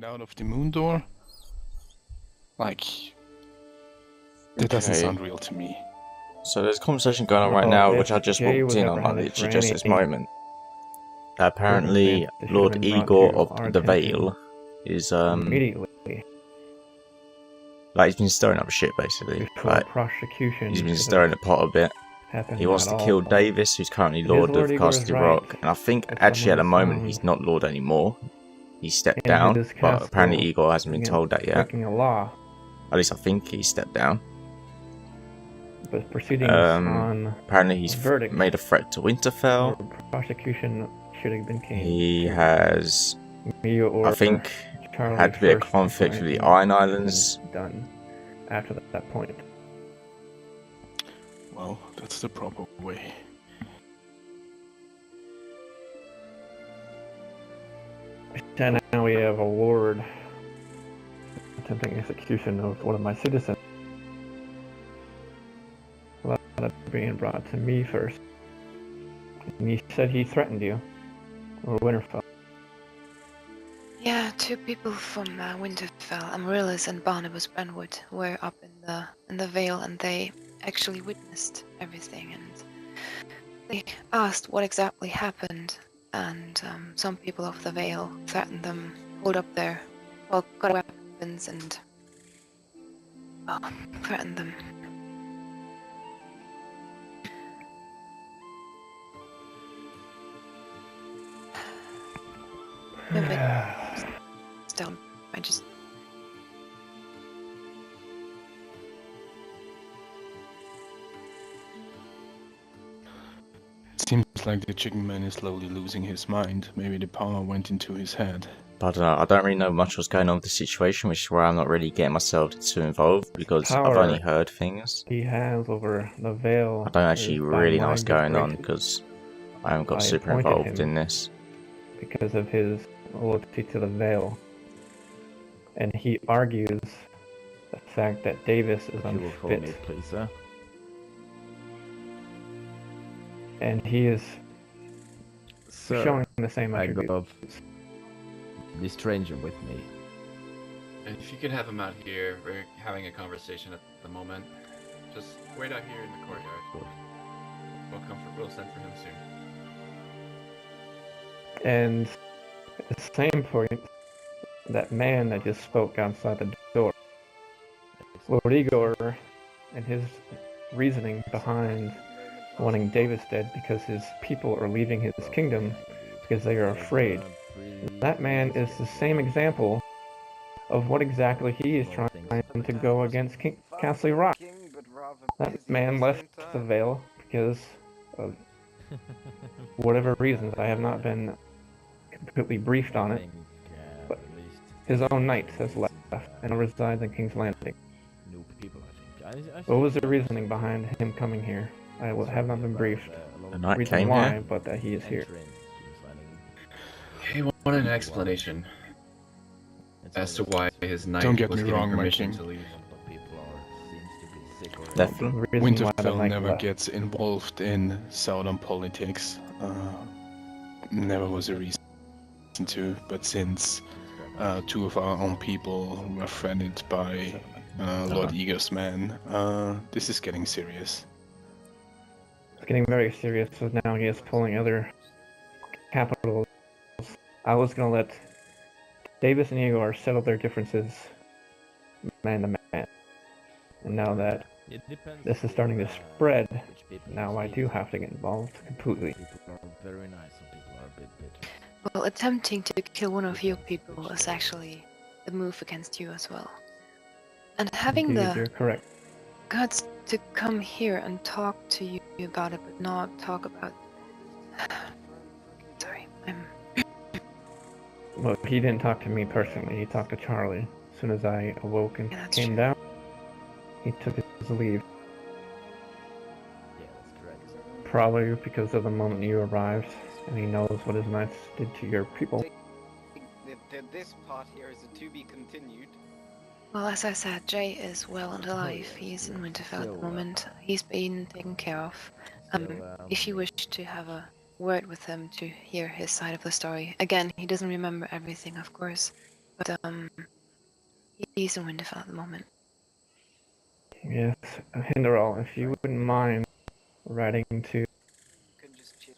it out of the moon door? Like, that doesn't Okay. sound real to me. So there's a conversation going on right Well, now, if which I just Jay walked was in on, like apprehended for literally just any this moment. Apparently, circumstance, it should Lord have been brought Igor to of our the attention Vale is immediately like he's been stirring up shit basically. before Like prosecution he's been could stirring have the pot a bit. happened He wants at to all. kill Davis, who's currently Is Lord Lord of Igor Castle right Rock, and I think that actually at the someone is moment he's found not Lord anymore. He stepped in down, his but apparently castle Igor hasn't been told that yet. breaking a law, At least I think he stepped down. but proceedings on Apparently he's verdict made a threat to Winterfell. or prosecution should have been came. He has, Me or I think, Charlie had to be a first conflict with the before Iron anything Islands. was done after that point. Well, that's the proper way. And now we have a lord attempting execution of one of my citizens. Without it being brought to me first. And he said he threatened you, or Winterfell. Yeah, two people from Winterfell, Amaryllis and Barnabas Brentwood, were up in the Vale, and they actually witnessed everything. And they asked what exactly happened, and some people of the Vale threatened them, pulled up their, well, got weapons and threatened them. No, but still, I just. Seems like the chicken man is slowly losing his mind. Maybe the power went into his head. But I don't know, I don't really know much what's going on with the situation, which is why I'm not really getting myself too involved, because I've only heard things. He has over the Vale. I don't actually really know what's going on, because I haven't got super involved in this. Because of his loyalty to the Vale. And he argues the fact that Davis is unfit. Me, please, sir. And he is showing the same I attributes. got the stranger with me. And if you could have him out here, we're having a conversation at the moment. Just wait out here in the courtyard. We'll send for him soon. And at the same point, that man that just spoke outside the door, Lord Igor, and his reasoning behind wanting Davis dead because his people are leaving his kingdom because they are afraid. That man is the same example of what exactly he is trying to go against Castle Rock. That man left the Vale because of whatever reasons. I have not been completely briefed on it, but his own knight has left and resides in King's Landing. What was the reasoning behind him coming here? I have not been briefed. The knight Reason came why, here? but that he is here. He wanted an explanation as to why his knight Don't get was me given wrong, my permission king. to leave. Definitely. The reason why the Winterfell knight never left. gets involved in southern politics. Never was a reason to, but since two of our own people were threatened by Lord Igor's men, this is getting serious. It's getting very serious, so now he is pulling other capitals. I was gonna let Davis and Igor settle their differences man to man. And now that this is starting to spread, now I do have to get involved completely. Well, attempting to kill one of your people is actually the move against you as well. And having Indeed, you're the correct. guts to come here and talk to you about it, but not talk about... Sorry, Well, he didn't talk to me personally, he talked to Charlie. As soon as I awoke and Yeah, that's came true. down, he took his leave. Yeah, that's correct. Probably because of the moment you arrived, and he knows what his knights did to your people. This part here is a to be continued. Well, as I said, Jay is well and alive. He's in Winterfell at the moment. He's been taken care of. If you wish to have a word with him to hear his side of the story. Again, he doesn't remember everything, of course, but he's in Winterfell at the moment. Yes, Hinderal, if you wouldn't mind riding to You can just sit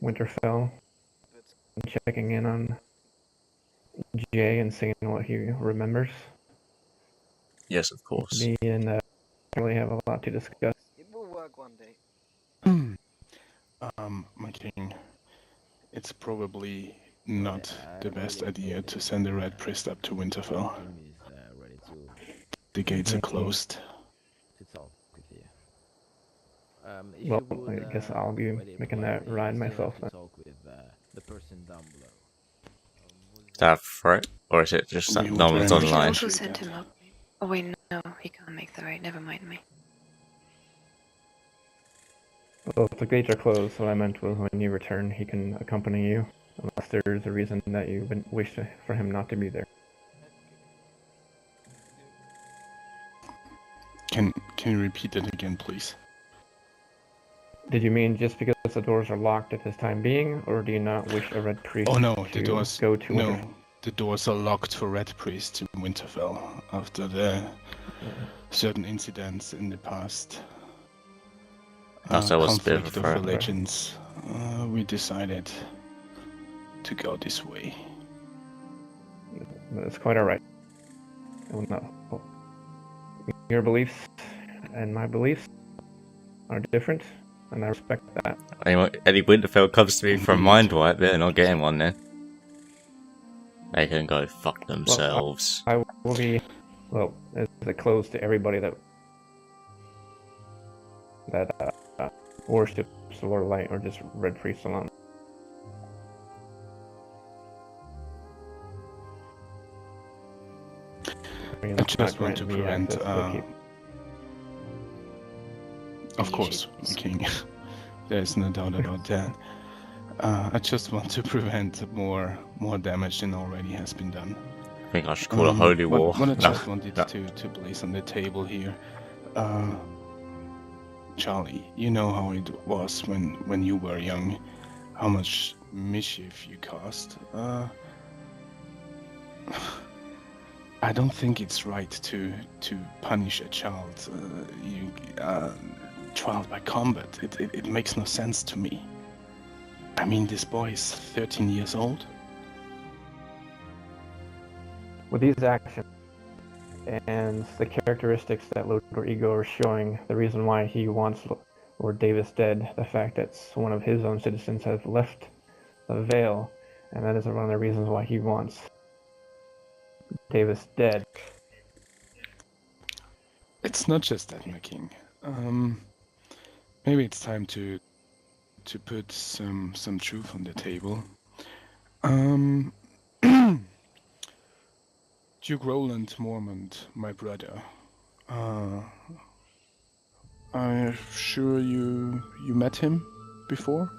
Winterfell but and checking in on Jay and seeing what he remembers. Yes, of course. Me and really have a lot to discuss. it will work one day. My king, it's probably not the best idea to send a red priest up to Winterfell. Team is ready to The gates are closed. talk with you. Well, I guess I'll be making that ride myself then. Talk with the person down below. Is that a threat? Or is it just that We no would one's very much We can online? also appreciate send that. him up. Oh wait, no, he can't make the ride. Never mind me. Well, if the gates are closed, what I meant was when you return, he can accompany you, unless there's a reason that you wish for him not to be there. Can you repeat that again, please? Did you mean just because the doors are locked at this time being, or do you not wish a red priest Oh no, to the doors. go to Winterfell? No, the doors are locked for red priests in Winterfell after the certain incidents in the past. That was a bit of a Conflict of threat. religions. We decided to go this way. That's quite alright. Your beliefs and my beliefs are different, and I respect that. Any Winterfell comes to me from Indeed. mind wipe, they're not getting one then. They can go fuck themselves. I will be, well, is it closed to everybody that worships the Lord of Light, or just red priests alone? I just want to prevent. Of course, King. There's no doubt about that. I just want to prevent more damage than already has been done. I think I should call a holy war. What I No, just wanted no. to place on the table here, Charlie, you know how it was when you were young, how much mischief you caused. I don't think it's right to punish a child, trial by combat. It makes no sense to me. I mean, this boy is 13 years old. With these actions and the characteristics that Lord Igor is showing, the reason why he wants Lord Davis dead, the fact that one of his own citizens has left the Vale, and that is one of the reasons why he wants Davis dead. It's not just that, my king. Maybe it's time to put some truth on the table. Duke Roland Mormont, my brother. I'm sure you met him before?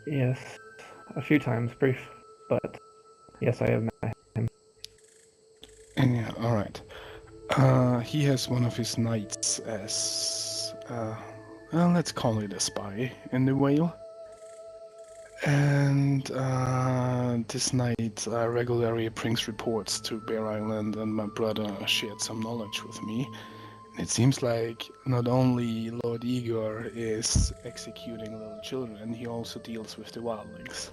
Yes, a few times, brief, but yes, I have met him. Yeah, alright. He has one of his knights as, well, let's call it a spy in the Vale. And this knight regularly brings reports to Bear Island, and my brother shared some knowledge with me. It seems like not only Lord Igor is executing little children, he also deals with the wildlings.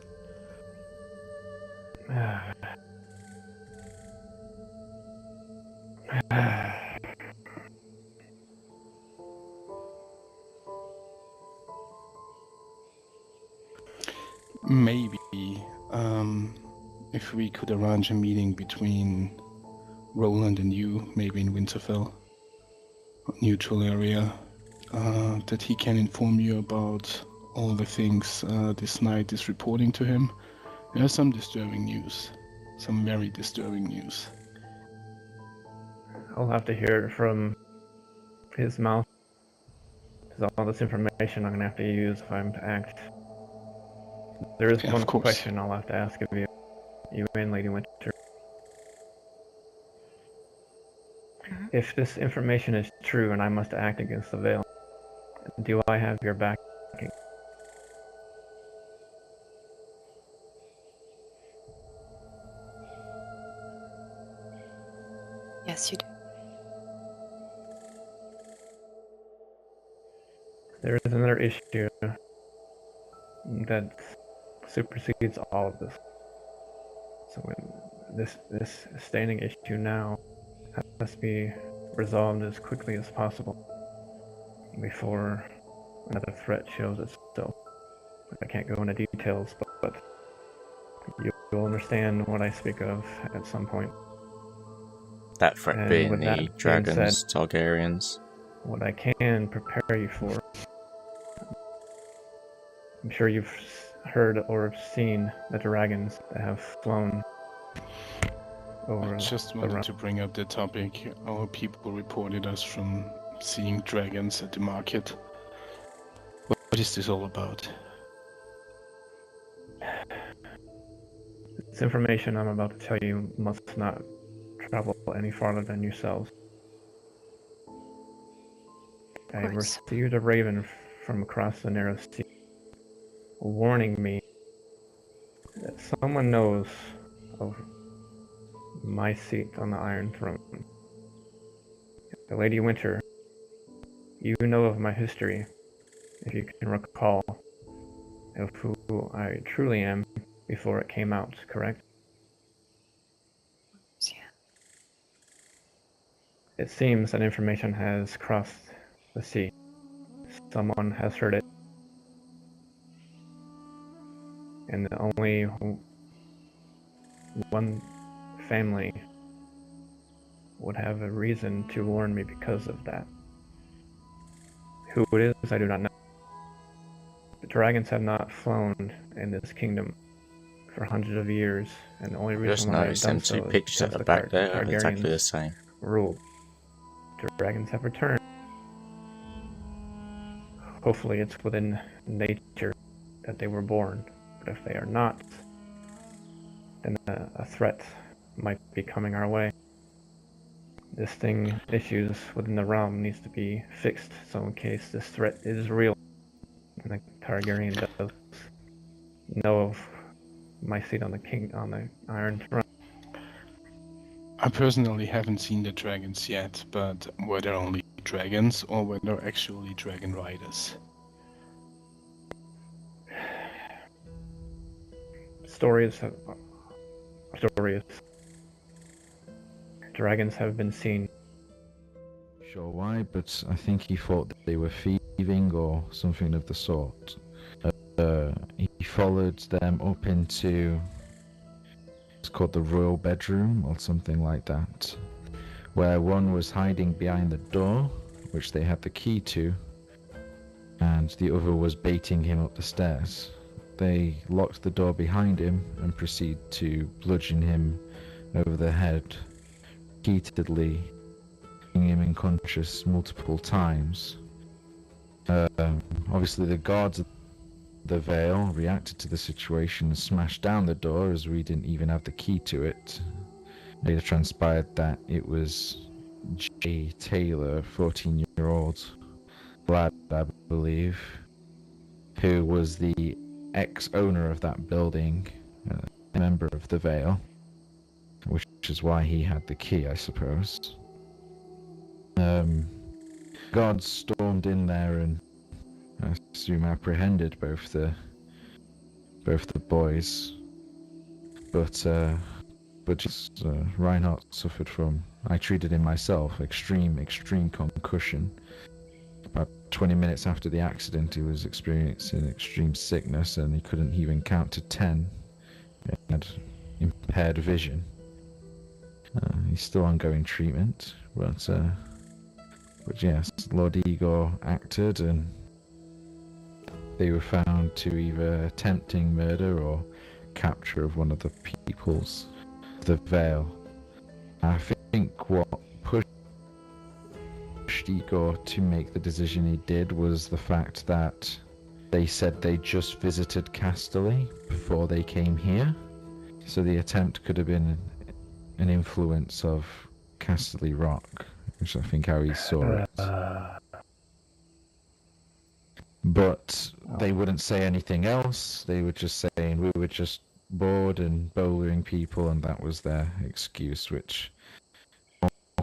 Maybe, if we could arrange a meeting between Roland and you, maybe in Winterfell, a neutral area, that he can inform you about all the things this knight is reporting to him. There's some disturbing news, some very disturbing news. I'll have to hear it from his mouth. Because all this information I'm going to have to use if I'm to act. There is one question I'll have to ask of you, and Lady Winter. Mm-hmm. If this information is true and I must act against the Vale, do I have your backing? Yes, you do. There is another issue that supersedes all of this. So this standing issue now has to be resolved as quickly as possible before another threat shows itself. I can't go into details, but you'll understand what I speak of at some point. That threat And being with the that being dragons, said, Targaryens. what I can prepare you for, I'm sure you've heard or seen the dragons that have flown over I just the wanted realm. to bring up the topic. Our people reported us from seeing dragons at the market. What is this all about? This information I'm about to tell you must not travel any farther than yourselves. I received a raven from across the narrow sea, warning me that someone knows of my seat on the Iron Throne. The Lady Winter, you know of my history, if you can recall, of who I truly am before it came out, correct? Yeah. It seems that information has crossed the sea. Someone has heard it. And only one family would have a reason to warn me because of that. Who it is, I do not know. The dragons have not flown in this kingdom for hundreds of years, and the only reason Just why they've noticed done them two so is pictures at because the the back there are exactly the Targaryens same. ruled. Dragons have returned. Hopefully it's within nature that they were born, but if they are not, then a threat might be coming our way. This thing, issues within the realm needs to be fixed, so in case this threat is real, and the Targaryen does know of my seat on the Iron Throne. I personally haven't seen the dragons yet, but were there only dragons or were there actually dragon riders? Stories. Dragons have been seen. Sure why, but I think he thought that they were thieving or something of the sort. He followed them up into, it's called the royal bedroom or something like that, where one was hiding behind the door, which they had the key to, and the other was baiting him up the stairs. They locked the door behind him and proceed to bludgeon him over the head repeatedly, leaving him unconscious multiple times. Obviously the guards of the Vale reacted to the situation and smashed down the door, as we didn't even have the key to it. Later transpired that it was Jay Taylor, 14-year-old lad, I believe, who was the ex-owner of that building, a member of the Vale, which is why he had the key, I suppose. Guards stormed in there and I assume apprehended both the boys, but just, Reinhardt suffered from, I treated him myself, extreme concussion. About 20 minutes after the accident, he was experiencing extreme sickness and he couldn't even count to 10. He had impaired vision. He's still ongoing treatment, but yes, Lord Igor acted and they were found to either attempting murder or capture of one of the peoples of the Vale. I think what pushed Igor to make the decision he did was the fact that they said they just visited Casterly before they came here. So the attempt could have been an influence of Casterly Rock, which I think how he saw it. But they wouldn't say anything else. They were just saying we were just bored and bowling people, and that was their excuse, which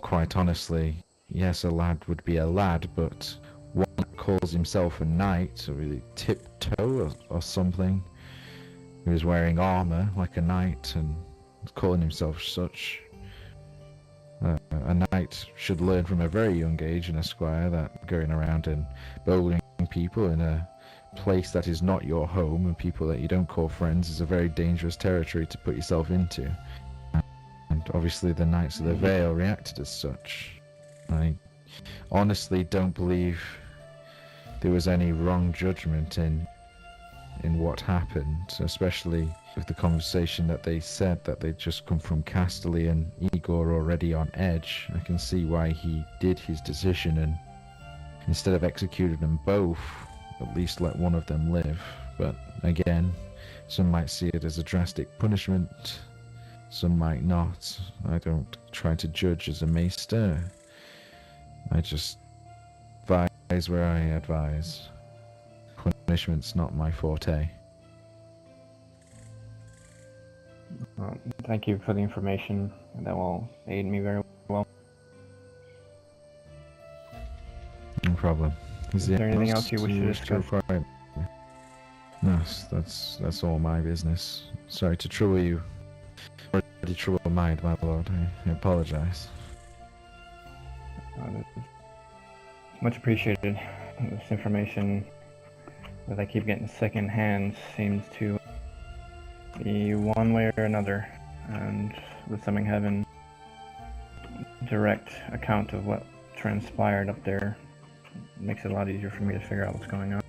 quite honestly, yes, a lad would be a lad, but one that calls himself a knight, or really tiptoe or something, who is wearing armor like a knight and calling himself such. A knight should learn from a very young age, and a squire, that going around and bowling people in a place that is not your home and people that you don't call friends is a very dangerous territory to put yourself into. And obviously the Knights of the Vale reacted as such. I honestly don't believe there was any wrong judgment in what happened, especially with the conversation that they said that they'd just come from Casterly and Igor already on edge. I can see why he did his decision, and instead of executing them both, at least let one of them live. But again, some might see it as a drastic punishment, some might not. I don't try to judge as a maester. I just advise where I advise. Punishment's not my forte. Thank you for the information. That will aid me very well. No problem. Is there anything else you wish to discuss? No, that's all my business. Sorry to trouble you. Already troubled mind, my lord. I apologize. Much appreciated. This information that I keep getting second hand seems to be one way or another, and with something having direct account of what transpired up there, it makes it a lot easier for me to figure out what's going on.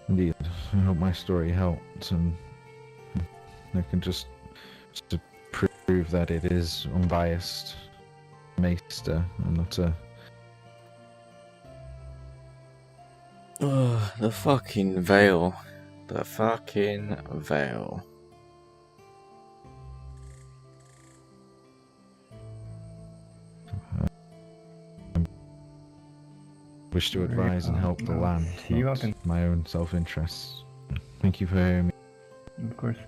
Indeed. I hope my story helped, and I can just to prove that it is unbiased. Maester, I'm not a... The fucking Vale. The fucking Vale. Wish to advise and help the land, See you not up in... my own self-interests. Thank you for hearing me. Of course.